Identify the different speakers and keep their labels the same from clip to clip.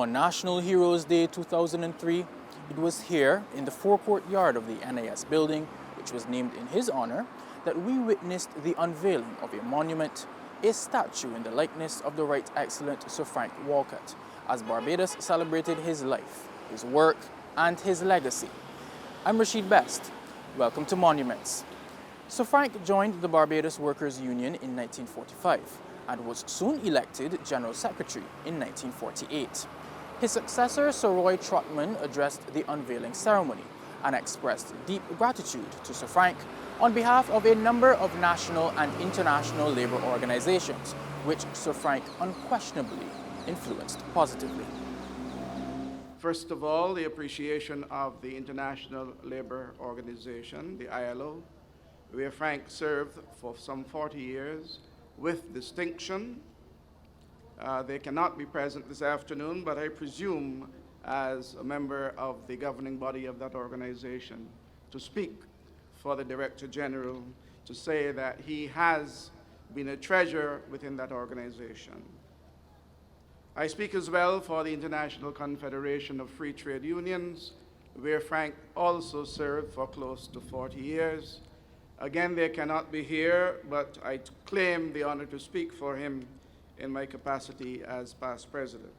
Speaker 1: On National Heroes Day 2003, it was here in the forecourt yard of the NIS building, which was named in his honor, that we witnessed the unveiling of a monument, a statue in the likeness of the Right Excellent Sir Frank Walcott, as Barbados celebrated his life, his work, and his legacy. I'm Rashid Best. Welcome to Monuments. Sir Frank joined the Barbados Workers' Union in 1945 and was soon elected General Secretary in 1948. His successor, Sir Roy Trotman, addressed the unveiling ceremony and expressed deep gratitude to Sir Frank on behalf of a number of national and international labor organizations, which Sir Frank unquestionably influenced positively.
Speaker 2: First of all, the appreciation of the International Labor Organization, the ILO, where Frank served for some 40 years with distinction. They cannot be present this afternoon, but I presume as a member of the governing body of that organization to speak for the Director General, to say that he has been a treasure within that organization. I speak as well for the International Confederation of Free Trade Unions, where Frank also served for close to 40 years. Again, they cannot be here, but I claim the honor to speak for him in my capacity as past president.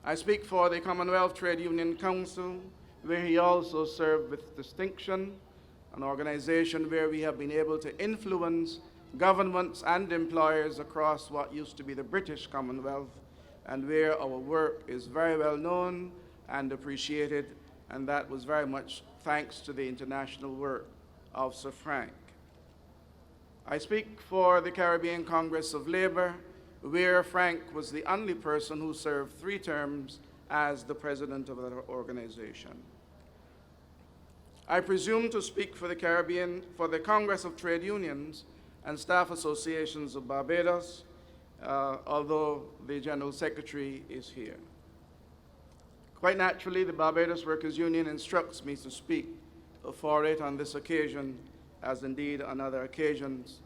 Speaker 2: I speak for the Commonwealth Trade Union Council, where he also served with distinction, an organization where we have been able to influence governments and employers across what used to be the British Commonwealth, and where our work is very well known and appreciated, and that was very much thanks to the international work of Sir Frank. I speak for the Caribbean Congress of Labor, where Frank was the only person who served 3 terms as the president of that organization. I presume to speak for the Congress of Trade Unions and Staff Associations of Barbados, although the General Secretary is here. Quite naturally, the Barbados Workers' Union instructs me to speak for it on this occasion, as indeed on other occasions.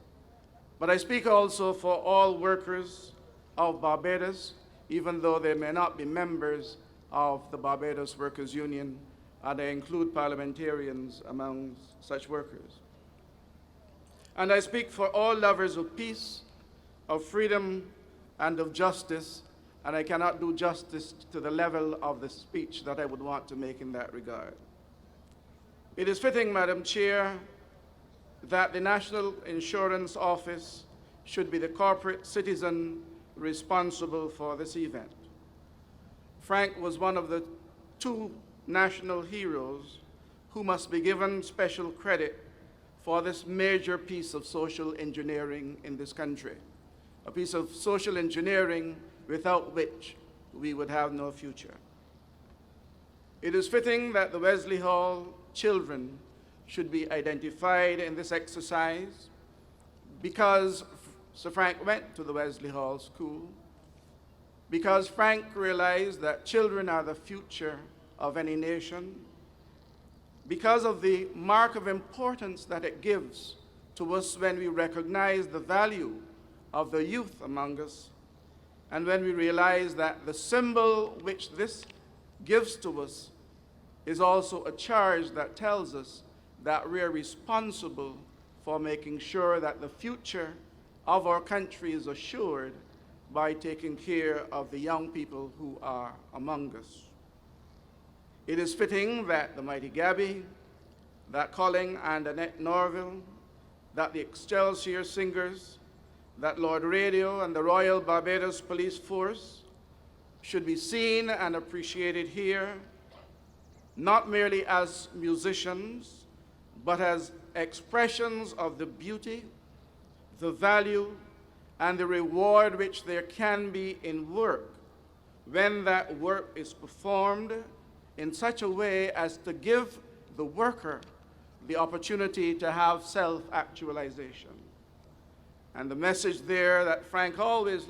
Speaker 2: But I speak also for all workers of Barbados, even though they may not be members of the Barbados Workers' Union, and I include parliamentarians among such workers. And I speak for all lovers of peace, of freedom, and of justice, and I cannot do justice to the level of the speech that I would want to make in that regard. It is fitting, Madam Chair, that the National Insurance Office should be the corporate citizen responsible for this event. Frank was one of the 2 national heroes who must be given special credit for this major piece of social engineering in this country, a piece of social engineering without which we would have no future. It is fitting that the Wesley Hall children should be identified in this exercise because Sir Frank went to the Wesley Hall School, because Frank realized that children are the future of any nation, because of the mark of importance that it gives to us when we recognize the value of the youth among us, and when we realize that the symbol which this gives to us is also a charge that tells us that we are responsible for making sure that the future of our country is assured by taking care of the young people who are among us. It is fitting that the mighty Gabby, that Colin and Annette Norville, that the Excelsior Singers, that Lord Radio and the Royal Barbados Police Force should be seen and appreciated here, not merely as musicians, but as expressions of the beauty, the value, and the reward which there can be in work when that work is performed in such a way as to give the worker the opportunity to have self-actualization. And the message there that Frank always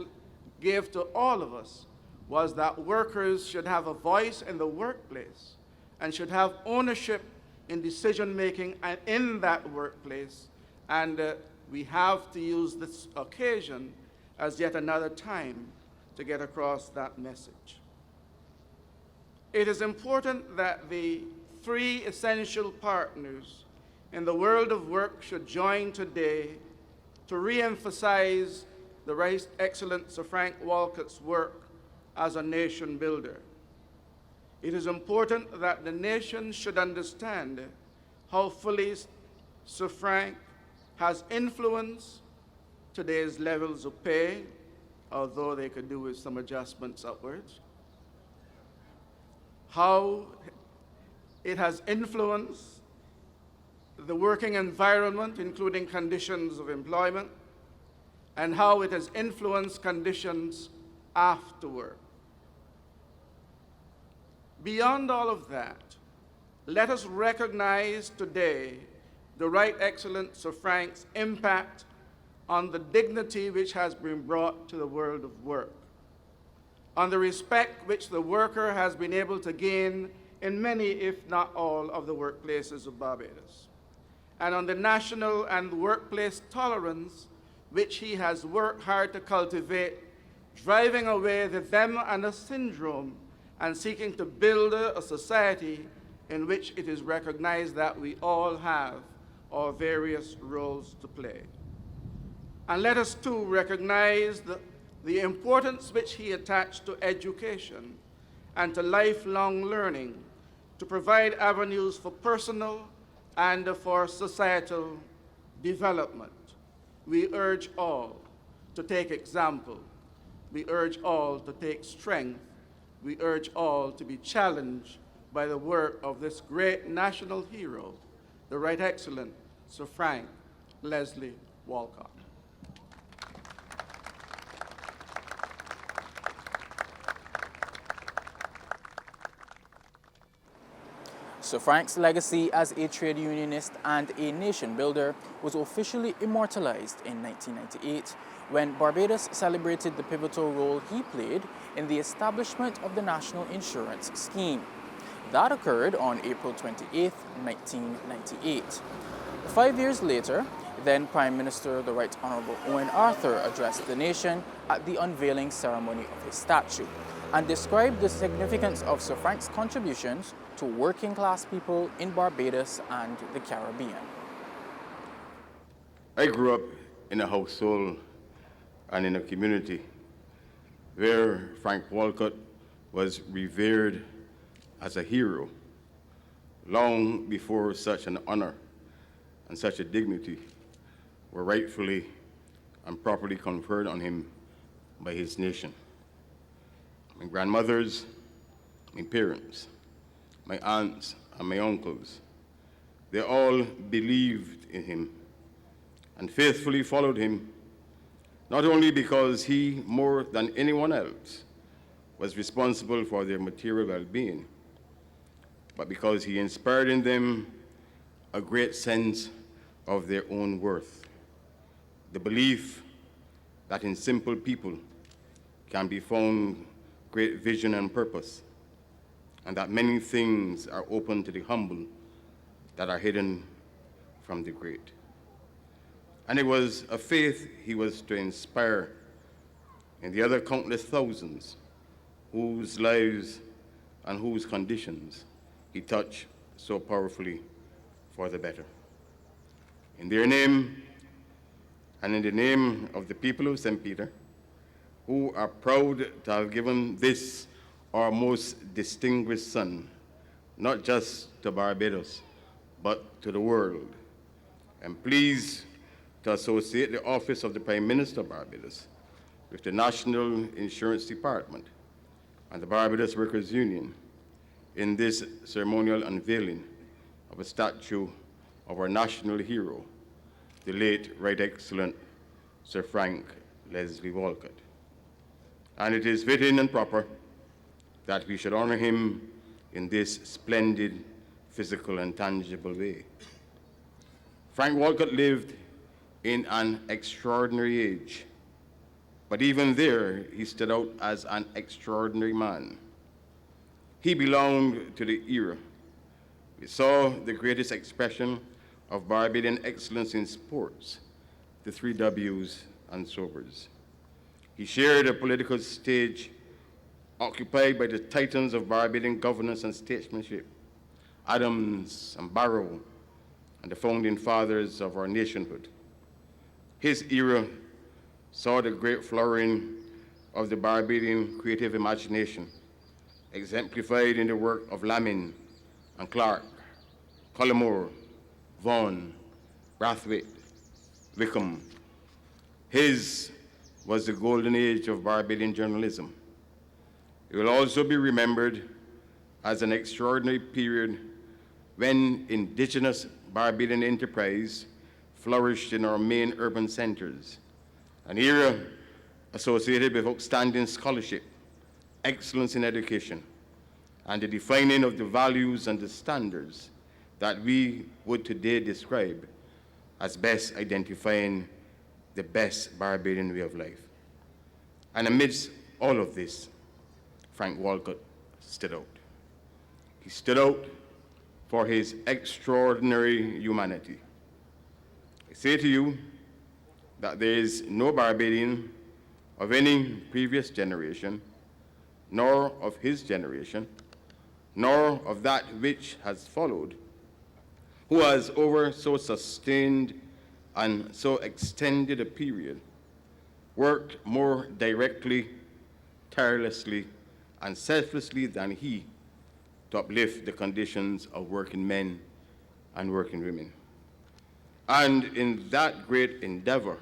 Speaker 2: gave to all of us was that workers should have a voice in the workplace and should have ownership in decision-making and in that workplace. And we have to use this occasion as yet another time to get across that message. It is important that the three essential partners in the world of work should join today to re-emphasize the Right Excellent Sir Frank Walcott's work as a nation builder. It is important that the nation should understand how fully Sir Frank has influenced today's levels of pay, although they could do with some adjustments upwards, how it has influenced the working environment, including conditions of employment, and how it has influenced conditions after work. Beyond all of that, let us recognize today the Right Excellent Sir Frank's impact on the dignity which has been brought to the world of work, on the respect which the worker has been able to gain in many, if not all, of the workplaces of Barbados, and on the national and workplace tolerance which he has worked hard to cultivate, driving away the them and us syndrome and seeking to build a society in which it is recognized that we all have our various roles to play. And let us too recognize the importance which he attached to education and to lifelong learning to provide avenues for personal and for societal development. We urge all to take example. We urge all to take strength. We urge all to be challenged by the work of this great national hero, the Right Excellent Sir Frank Leslie Walcott.
Speaker 1: Sir Frank's legacy as a trade unionist and a nation builder was officially immortalized in 1998 when Barbados celebrated the pivotal role he played in the establishment of the National Insurance Scheme. That occurred on April 28, 1998. 5 years later, then Prime Minister the Right Honourable Owen Arthur addressed the nation at the unveiling ceremony of his statue and described the significance of Sir Frank's contributions to working class people in Barbados and the Caribbean.
Speaker 3: I grew up in a household and in a community where Frank Walcott was revered as a hero long before such an honor and such a dignity were rightfully and properly conferred on him by his nation. My grandmothers, my parents, my aunts, and my uncles, they all believed in him and faithfully followed him, not only because he, more than anyone else, was responsible for their material well-being, but because he inspired in them a great sense of their own worth, the belief that in simple people can be found great vision and purpose, and that many things are open to the humble that are hidden from the great. And it was a faith he was to inspire in the other countless thousands whose lives and whose conditions he touched so powerfully for the better. In their name, and in the name of the people of St. Peter, who are proud to have given this our most distinguished son, not just to Barbados, but to the world, I'm pleased to associate the office of the Prime Minister of Barbados with the National Insurance Department and the Barbados Workers' Union in this ceremonial unveiling of a statue of our national hero, the late Right Excellent Sir Frank Leslie Walcott. And it is fitting and proper that we should honor him in this splendid, physical and tangible way. Frank Walcott lived in an extraordinary age, but even there, he stood out as an extraordinary man. He belonged to the era. We saw the greatest expression of Barbadian excellence in sports, the three W's and sobers. He shared a political stage occupied by the titans of Barbadian governance and statesmanship, Adams and Barrow, and the founding fathers of our nationhood. His era saw the great flowering of the Barbadian creative imagination, exemplified in the work of Lamin and Clark, Cullimore, Vaughan, Brathwaite, Wickham. His was the golden age of Barbadian journalism. It will also be remembered as an extraordinary period when indigenous Barbadian enterprise flourished in our main urban centers, an era associated with outstanding scholarship, excellence in education, and the defining of the values and the standards that we would today describe as best identifying the best Barbadian way of life. And amidst all of this, Frank Walcott stood out. He stood out for his extraordinary humanity. I say to you that there is no Barbadian of any previous generation, nor of his generation, nor of that which has followed, who has over so sustained and so extended a period worked more directly, tirelessly, and selflessly than he to uplift the conditions of working men and working women. And in that great endeavor,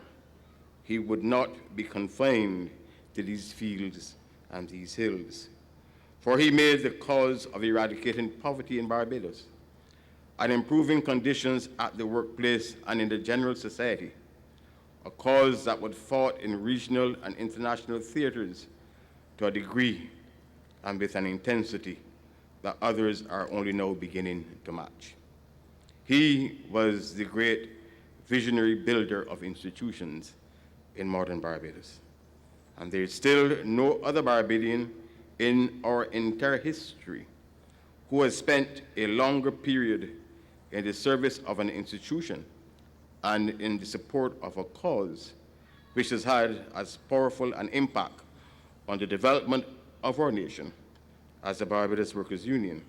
Speaker 3: he would not be confined to these fields and these hills, for he made the cause of eradicating poverty in Barbados and improving conditions at the workplace and in the general society, a cause that was fought in regional and international theaters to a degree and with an intensity that others are only now beginning to match. He was the great visionary builder of institutions in modern Barbados. And there is still no other Barbadian in our entire history who has spent a longer period in the service of an institution and in the support of a cause which has had as powerful an impact on the development of our nation as the Barbados Workers' Union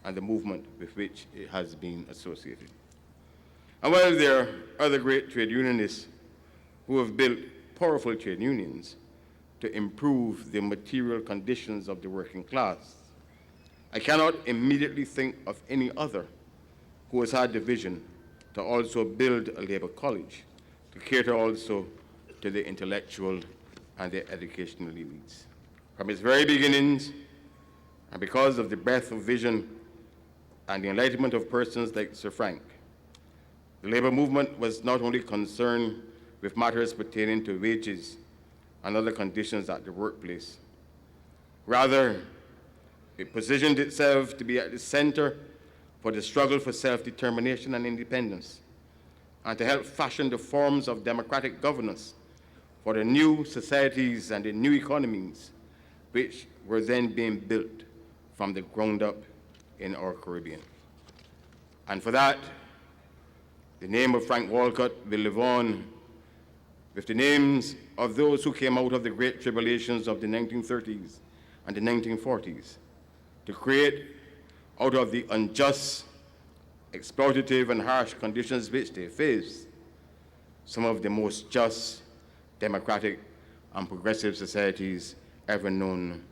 Speaker 3: and the movement with which it has been associated. And while there are other great trade unionists who have built powerful trade unions to improve the material conditions of the working class, I cannot immediately think of any other who has had the vision to also build a labor college to cater also to the intellectual and the educational needs. From its very beginnings, and because of the breadth of vision and the enlightenment of persons like Sir Frank, the labor movement was not only concerned with matters pertaining to wages and other conditions at the workplace. Rather, it positioned itself to be at the center for the struggle for self-determination and independence, and to help fashion the forms of democratic governance for the new societies and the new economies which were then being built from the ground up in our Caribbean. And for that, the name of Frank Walcott will live on with the names of those who came out of the great tribulations of the 1930s and the 1940s to create out of the unjust, exploitative, and harsh conditions which they faced some of the most just, democratic, and progressive societies ever known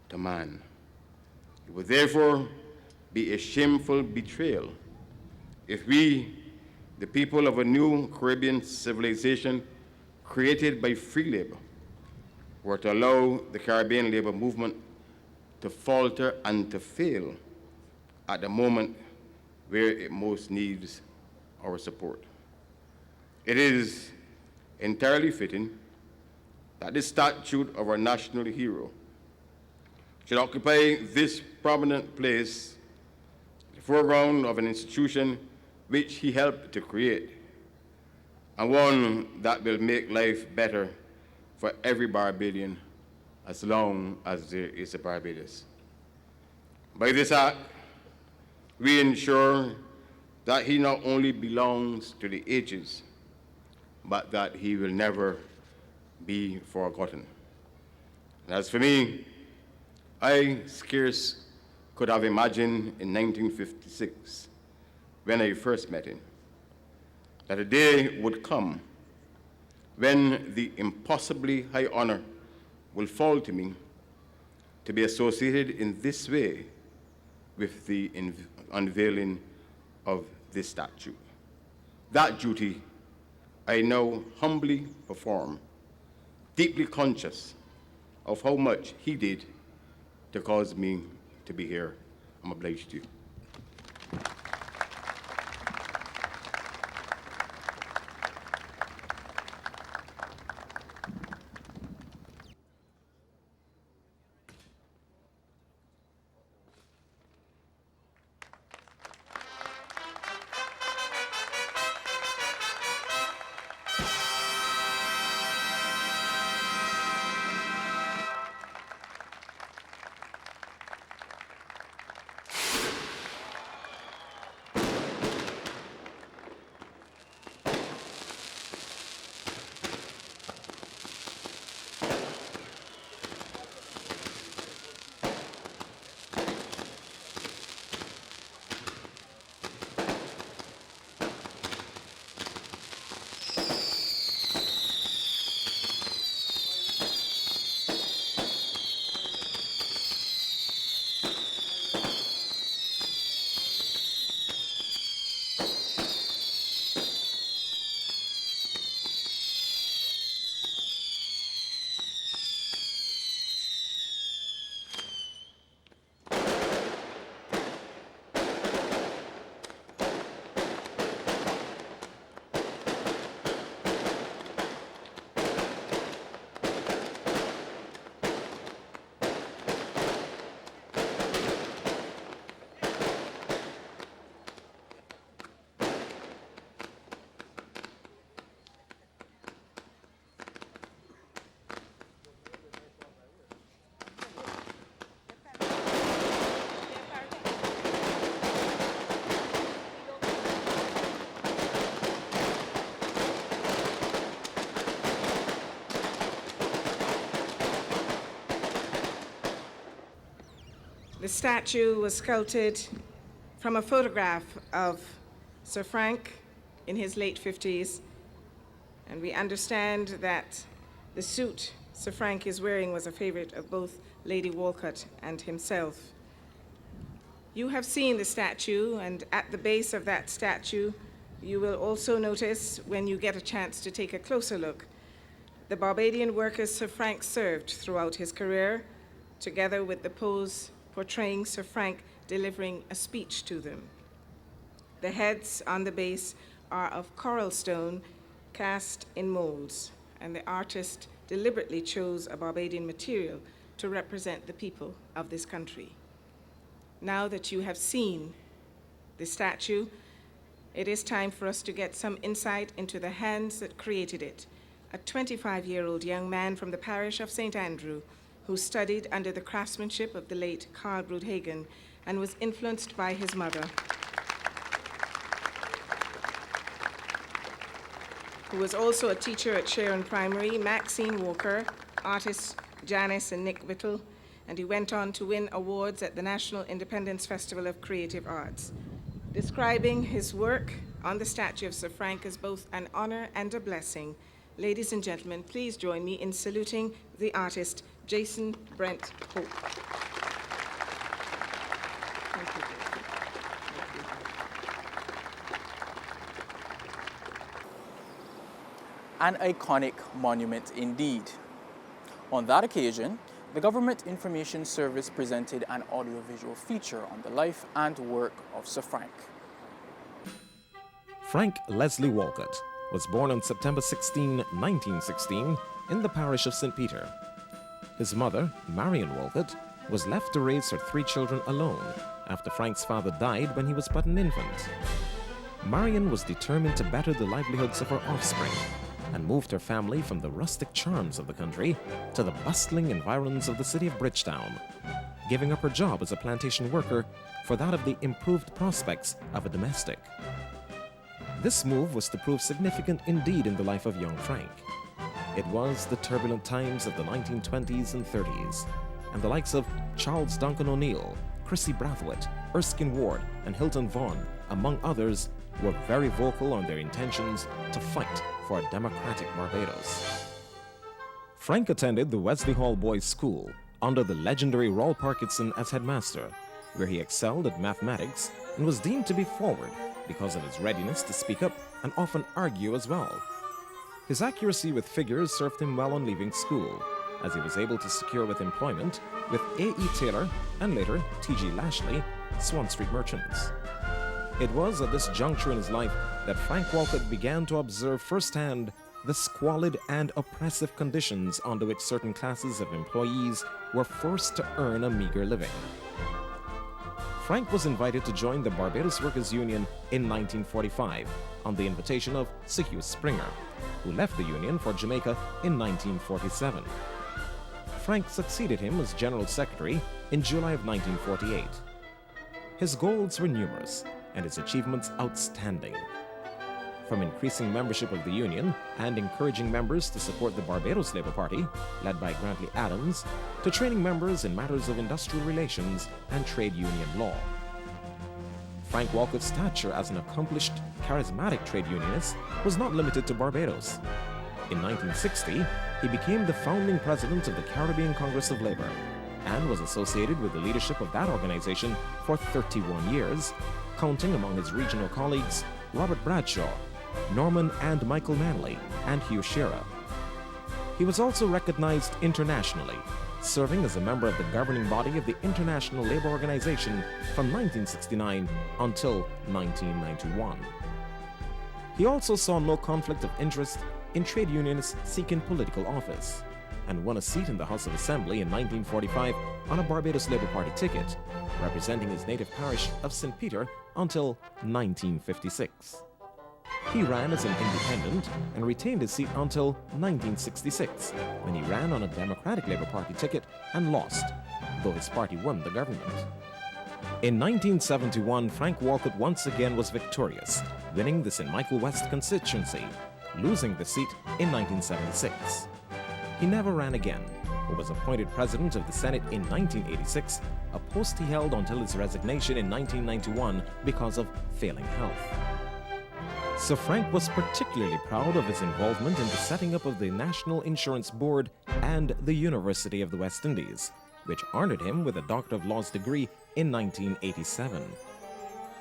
Speaker 3: to man. It would therefore be a shameful betrayal if we, the people of a new Caribbean civilization created by free labor, were to allow the Caribbean labor movement to falter and to fail at the moment where it most needs our support. It is entirely fitting that this statue of our national hero should occupy this prominent place in the foreground of an institution which he helped to create, and one that will make life better for every Barbadian as long as there is a Barbados. By this act, we ensure that he not only belongs to the ages, but that he will never be forgotten. And as for me, I scarce could have imagined in 1956, when I first met him, that a day would come when the impossibly high honor will fall to me to be associated in this way with the unveiling of this statue. That duty I now humbly perform, deeply conscious of how much he did to cause me to be here. I'm obliged to you.
Speaker 4: The statue was sculpted from a photograph of Sir Frank in his late 50s, and we understand that the suit Sir Frank is wearing was a favorite of both Lady Walcott and himself. You have seen the statue, and at the base of that statue, you will also notice, when you get a chance to take a closer look, the Barbadian workers Sir Frank served throughout his career, together with the pose portraying Sir Frank delivering a speech to them. The heads on the base are of coral stone cast in molds, and the artist deliberately chose a Barbadian material to represent the people of this country. Now that you have seen the statue, it is time for us to get some insight into the hands that created it. A 25-year-old young man from the parish of St. Andrew, who studied under the craftsmanship of the late Carl Broodhagen and was influenced by his mother, who was also a teacher at Sharon Primary, Maxine Walker, artists Janice and Nick Whittle, and he went on to win awards at the National Independence Festival of Creative Arts. Describing his work on the statue of Sir Frank as both an honor and a blessing, ladies and gentlemen, please join me in saluting the artist, Jason Brent Hope. Thank you, Jason.
Speaker 1: An iconic monument indeed. On that occasion, the Government Information Service presented an audiovisual feature on the life and work of Sir Frank.
Speaker 5: Frank Leslie Walcott was born on September 16, 1916, in the parish of St. Peter. His mother, Marion Walcott, was left to raise her 3 children alone after Frank's father died when he was but an infant. Marion was determined to better the livelihoods of her offspring and moved her family from the rustic charms of the country to the bustling environs of the city of Bridgetown, giving up her job as a plantation worker for that of the improved prospects of a domestic. This move was to prove significant indeed in the life of young Frank. It was the turbulent times of the 1920s and 30s, and the likes of Charles Duncan O'Neill, Chrissy Brathwaite, Erskine Ward, and Hilton Vaughan, among others, were very vocal on their intentions to fight for a democratic Barbados. Frank attended the Wesley Hall Boys' School under the legendary Roll Parkinson as headmaster, where he excelled at mathematics and was deemed to be forward because of his readiness to speak up and often argue as well. His accuracy with figures served him well on leaving school, as he was able to secure with employment with A.E. Taylor and later T.G. Lashley, Swan Street merchants. It was at this juncture in his life that Frank Walcott began to observe firsthand the squalid and oppressive conditions under which certain classes of employees were forced to earn a meager living. Frank was invited to join the Barbados Workers' Union in 1945 on the invitation of Sir Hugh Springer, who left the union for Jamaica in 1947. Frank succeeded him as General Secretary in July of 1948. His goals were numerous and his achievements outstanding. From increasing membership of the union and encouraging members to support the Barbados Labour Party, led by Grantley Adams, to training members in matters of industrial relations and trade union law. Frank Walcott's stature as an accomplished, charismatic trade unionist was not limited to Barbados. In 1960, he became the founding president of the Caribbean Congress of Labour and was associated with the leadership of that organization for 31 years, counting among his regional colleagues Robert Bradshaw, Norman and Michael Manley, and Hugh Shearer. He was also recognized internationally, serving as a member of the governing body of the International Labour Organization from 1969 until 1991. He also saw no conflict of interest in trade unionists seeking political office, and won a seat in the House of Assembly in 1945 on a Barbados Labour Party ticket, representing his native parish of St. Peter until 1956. He ran as an independent and retained his seat until 1966, when he ran on a Democratic Labour Party ticket and lost, though his party won the government. In 1971, Frank Walcott once again was victorious, winning the St. Michael West constituency, losing the seat in 1976. He never ran again, but was appointed President of the Senate in 1986, a post he held until his resignation in 1991 because of failing health. Sir Frank was particularly proud of his involvement in the setting up of the National Insurance Board and the University of the West Indies, which honored him with a Doctor of Laws degree in 1987.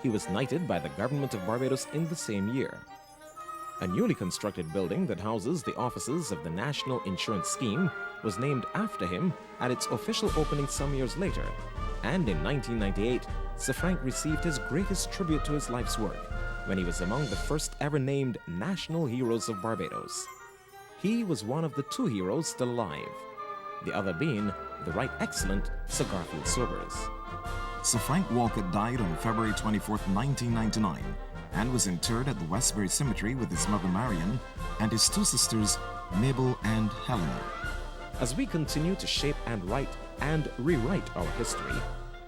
Speaker 5: He was knighted by the government of Barbados in the same year. A newly constructed building that houses the offices of the National Insurance Scheme was named after him at its official opening some years later, and in 1998, Sir Frank received his greatest tribute to his life's work when he was among the first ever named National Heroes of Barbados. He was one of the two heroes still alive, the other being the Right Excellent Sir Garfield Sobers.
Speaker 6: Sir Frank Walcott died on February 24, 1999, and was interred at the Westbury Cemetery with his mother Marion and his two sisters, Mabel and Helena.
Speaker 5: As we continue to shape and write and rewrite our history,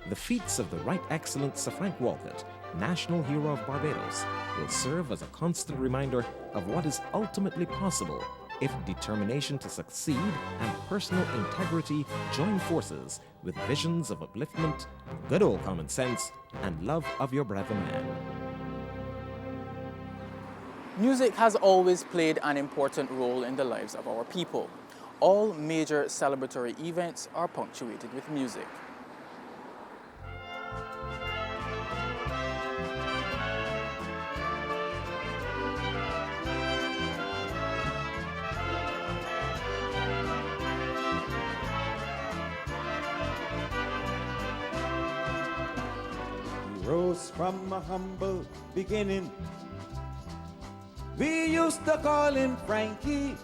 Speaker 5: the feats of the Right Excellent Sir Frank Walcott, National Hero of Barbados, will serve as a constant reminder of what is ultimately possible if determination to succeed and personal integrity join forces with visions of upliftment, good old common sense, and love of your brother man.
Speaker 1: Music has always played an important role in the lives of our people. All major celebratory events are punctuated with music.
Speaker 7: Rose from a humble beginning. We used to call him Frankie.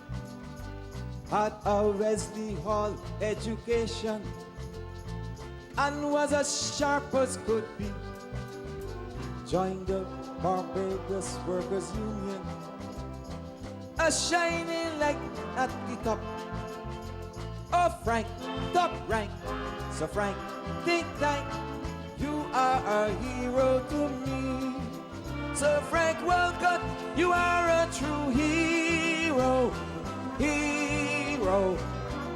Speaker 7: Had a Wesley Hall education and was as sharp as could be. Joined the Barbados Workers Union, a shining light at the top. Oh Frank, top rank. So Frank, think tank, you are a hero to me. So Frank Walcott, you are a true hero. Hero. hero,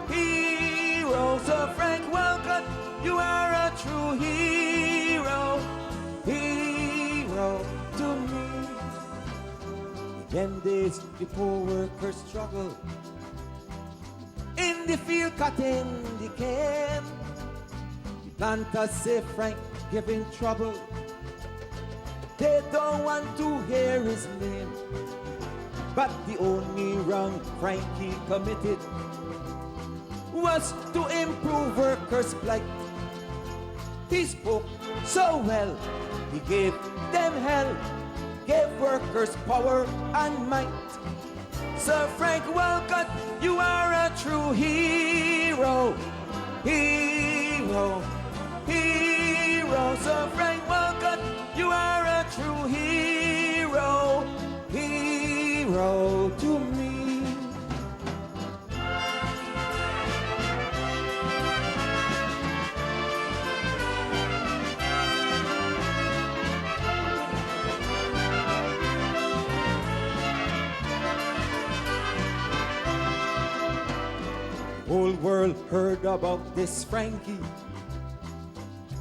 Speaker 7: hero. Sir Frank Walcott, you are a true hero, hero to me. Them days the poor workers struggle in the field cutting the cane. The planters say Frank giving trouble. They don't want to hear his name. But the only wrong Frankie committed was to improve workers' plight. He spoke so well, he gave them hell, gave workers power and might. Sir Frank Walcott, you are a true hero, hero, hero. Sir Frank Walcott, you are a true hero, hero to me. Whole world heard about this Frankie,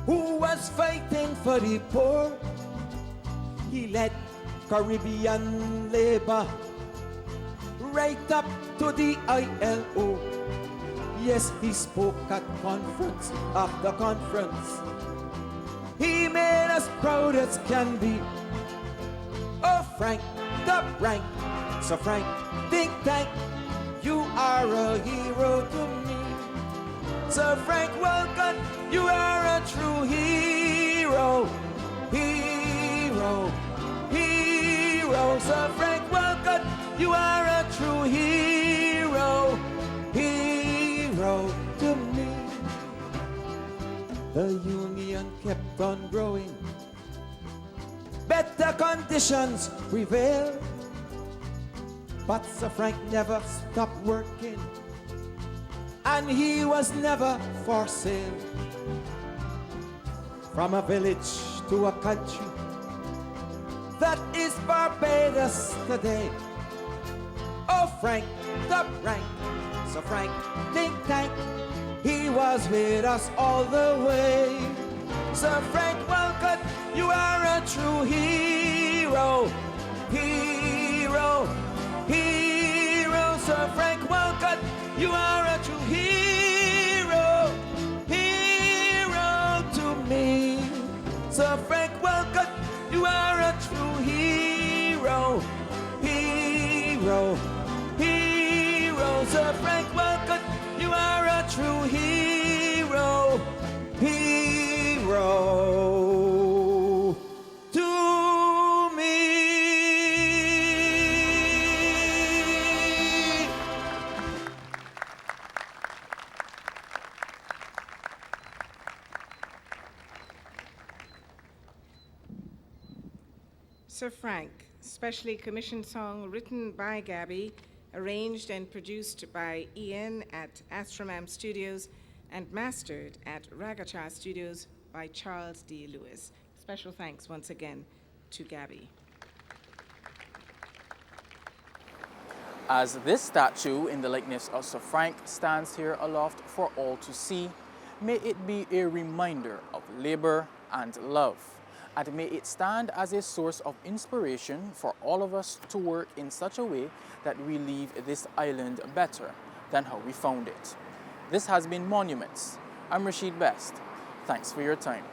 Speaker 7: who was fighting for the poor. He led Caribbean labor right up to the ILO. Yes, he spoke at conference after conference. He made us proud as can be. Oh, Frank, top rank. So Frank, think tank, you are a hero to me. Sir Frank Walcott, you are a true hero, hero, hero. Sir Frank Walcott, you are a true hero, hero to me. The union kept on growing, better conditions prevailed. But Sir Frank never stopped working, and he was never for sale. From a village to a country, that is Barbados today. Oh, Frank, top rank. So Frank, think tank, he was with us all the way. Sir Frank Walcott, you are a true hero, hero, hero. Sir Frank Walcott, you are a true hero, hero to me. Sir Frank Walcott, you are a true hero, hero, hero. Sir Frank Walcott, you are a true hero, hero to me.
Speaker 4: Sir Frank, specially commissioned song written by Gabby, arranged and produced by Ian at Astromam Studios, and mastered at Ragacha Studios by Charles D. Lewis. Special thanks once again to Gabby.
Speaker 1: As this statue in the likeness of Sir Frank stands here aloft for all to see, may it be a reminder of labor and love, and may it stand as a source of inspiration for all of us to work in such a way that we leave this island better than how we found it. This has been Monuments. I'm Rashid Best. Thanks for your time.